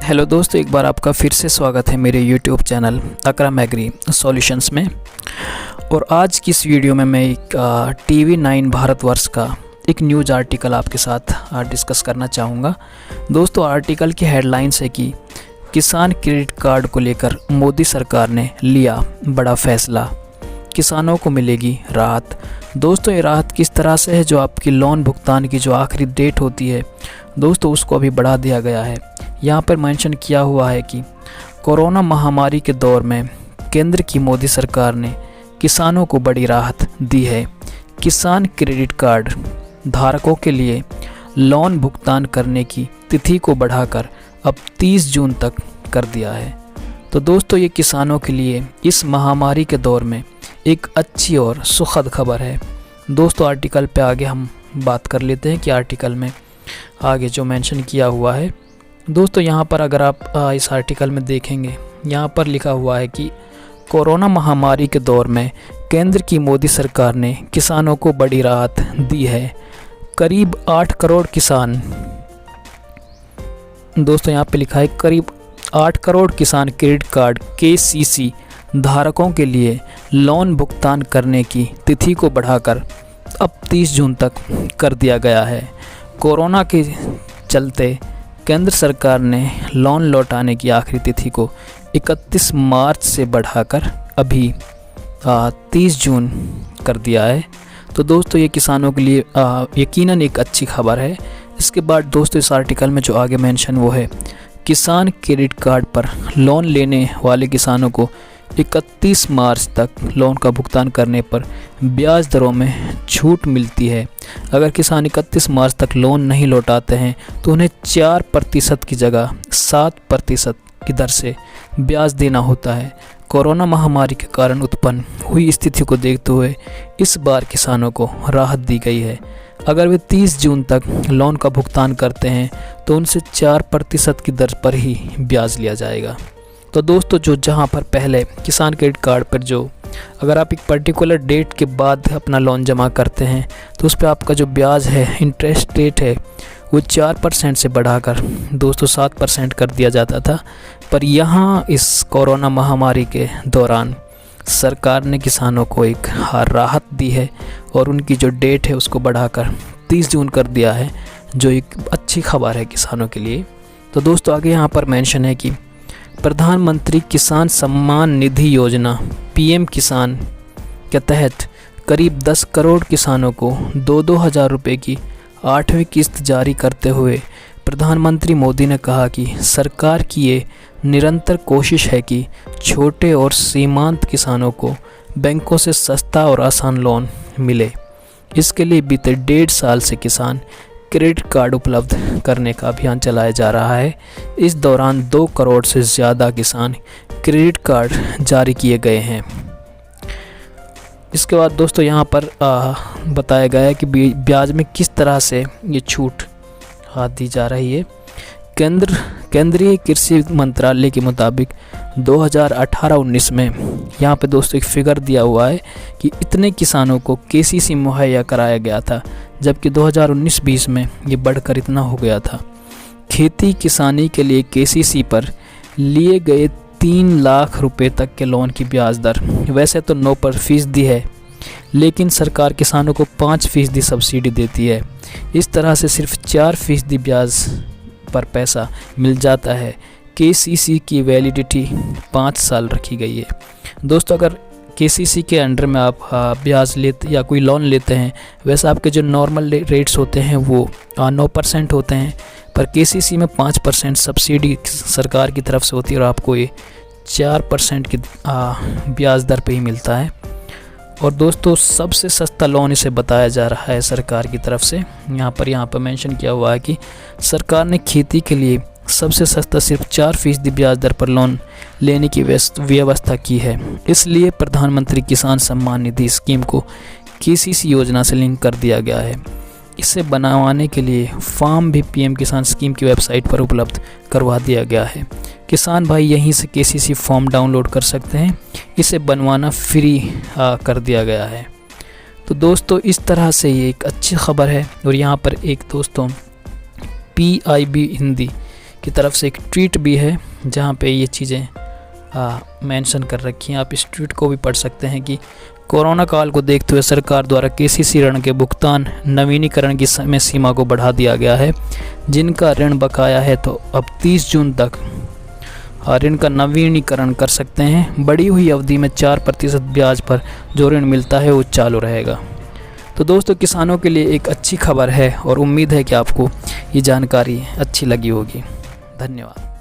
Hello दोस्तों, एक बार आपका फिर से स्वागत है मेरे यूट्यूब चैनल अकरम एग्री सॉल्यूशंस में। और आज की इस वीडियो में मैं एक TV9 भारतवर्ष का एक न्यूज़ आर्टिकल आपके साथ डिस्कस करना चाहूँगा। दोस्तों, आर्टिकल की हेडलाइंस है कि किसान क्रेडिट कार्ड को लेकर मोदी सरकार ने लिया बड़ा फैसला, किसानों को मिलेगी राहत। दोस्तों, ये राहत किस तरह से है? जो आपकी लोन भुगतान की जो आखिरी डेट होती है दोस्तों, उसको अभी बढ़ा दिया गया है। यहाँ पर मेंशन किया हुआ है कि कोरोना महामारी के दौर में केंद्र की मोदी सरकार ने किसानों को बड़ी राहत दी है। किसान क्रेडिट कार्ड धारकों के लिए लोन भुगतान करने की तिथि को बढ़ाकर अब 30 जून तक कर दिया है। तो दोस्तों, ये किसानों के लिए इस महामारी के दौर में एक अच्छी और सुखद खबर है। दोस्तों, आर्टिकल पे आगे हम बात कर लेते हैं कि आर्टिकल में आगे जो मेंशन किया हुआ है। दोस्तों, यहाँ पर अगर आप इस आर्टिकल में देखेंगे, यहाँ पर लिखा हुआ है कि कोरोना महामारी के दौर में केंद्र की मोदी सरकार ने किसानों को बड़ी राहत दी है। करीब 8 करोड़ किसान, दोस्तों यहाँ पे लिखा है करीब 8 करोड़ किसान क्रेडिट कार्ड KCC धारकों के लिए लोन भुगतान करने की तिथि को बढ़ाकर अब 30 जून तक कर दिया गया है। कोरोना के चलते केंद्र सरकार ने लोन लौटाने की आखिरी तिथि को 31 मार्च से बढ़ाकर अभी 30 जून कर दिया है। तो दोस्तों, ये किसानों के लिए यकीनन एक अच्छी खबर है। इसके बाद दोस्तों, इस आर्टिकल में जो आगे मेंशन वो है, किसान क्रेडिट कार्ड पर लोन लेने वाले किसानों को 31 मार्च तक लोन का भुगतान करने पर ब्याज दरों में छूट मिलती है। अगर किसान 31 मार्च तक लोन नहीं लौटाते हैं तो उन्हें 4% की जगह 7% की दर से ब्याज देना होता है। कोरोना महामारी के कारण उत्पन्न हुई स्थिति को देखते हुए इस बार किसानों को राहत दी गई है। अगर वे 30 जून तक लोन का भुगतान करते हैं तो उनसे 4% की दर पर ही ब्याज लिया जाएगा। तो दोस्तों, जो जहां पर पहले किसान क्रेडिट कार्ड पर जो अगर आप एक पर्टिकुलर डेट के बाद अपना लोन जमा करते हैं तो उस पर आपका जो ब्याज है, इंटरेस्ट रेट है, वो 4% से बढ़ाकर दोस्तों 7% कर दिया जाता था। पर यहाँ इस कोरोना महामारी के दौरान सरकार ने किसानों को एक राहत दी है और उनकी जो डेट है उसको बढ़ाकर 30 जून कर दिया है, जो एक अच्छी खबर है किसानों के लिए। तो दोस्तों, आगे यहाँ पर मेंशन है कि प्रधानमंत्री किसान सम्मान निधि योजना PM किसान के तहत करीब 10 करोड़ किसानों को 2-2 हज़ार रुपये की 8वीं किस्त जारी करते हुए प्रधानमंत्री मोदी ने कहा कि सरकार की ये निरंतर कोशिश है कि छोटे और सीमांत किसानों को बैंकों से सस्ता और आसान लोन मिले। इसके लिए बीते 1.5 साल से किसान क्रेडिट कार्ड उपलब्ध करने का अभियान चलाया जा रहा है। इस दौरान 2 करोड़ से ज़्यादा किसान क्रेडिट कार्ड जारी किए गए हैं। इसके बाद दोस्तों, यहाँ पर बताया गया है कि ब्याज में किस तरह से ये छूट दी जा रही है। केंद्रीय कृषि मंत्रालय के मुताबिक 2018-19 में यहाँ पे दोस्तों एक फिगर दिया हुआ है कि इतने किसानों को KCC मुहैया कराया गया था, जबकि 2019-20 में ये बढ़कर इतना हो गया था। खेती किसानी के लिए KCC पर लिए गए 3 लाख रुपए तक के लोन की ब्याज दर वैसे तो 9% है, लेकिन सरकार किसानों को 5% सब्सिडी देती है। इस तरह से सिर्फ 4% ब्याज पर पैसा मिल जाता है। KCC की वैलिडिटी 5 साल रखी गई है। दोस्तों, अगर KCC के अंडर में आप ब्याज लेते या कोई लोन लेते हैं, वैसे आपके जो नॉर्मल रेट्स होते हैं वो 9% होते हैं, पर KCC में 5% सब्सिडी सरकार की तरफ से होती है और आपको ये 4% की ब्याज दर पे ही मिलता है। और दोस्तों, सबसे सस्ता लोन इसे बताया जा रहा है सरकार की तरफ से। यहाँ पर मेंशन किया हुआ है कि सरकार ने खेती के लिए सबसे सस्ता सिर्फ 4% ब्याज दर पर लोन लेने की व्यवस्था की है। इसलिए प्रधानमंत्री किसान सम्मान निधि स्कीम को KCC योजना से लिंक कर दिया गया है। इसे बनवाने के लिए फॉर्म भी PM किसान स्कीम की वेबसाइट पर उपलब्ध करवा दिया गया है। किसान भाई यहीं से KCC फॉर्म डाउनलोड कर सकते हैं। इसे बनवाना फ्री कर दिया गया है। तो दोस्तों, इस तरह से ये एक अच्छी खबर है। और यहाँ पर एक दोस्तों PIB हिंदी की तरफ से एक ट्वीट भी है जहां पे ये चीज़ें मेंशन कर रखी हैं। आप इस ट्वीट को भी पढ़ सकते हैं कि कोरोना काल को देखते हुए सरकार द्वारा केसीसी ऋण के भुगतान नवीनीकरण की समय सीमा को बढ़ा दिया गया है। जिनका ऋण बकाया है तो अब 30 जून तक ऋण का नवीनीकरण कर सकते हैं। बढ़ी हुई अवधि में 4% ब्याज पर जो ऋण मिलता है वो चालू रहेगा। तो दोस्तों, किसानों के लिए एक अच्छी खबर है और उम्मीद है कि आपको ये जानकारी अच्छी लगी होगी। धन्यवाद।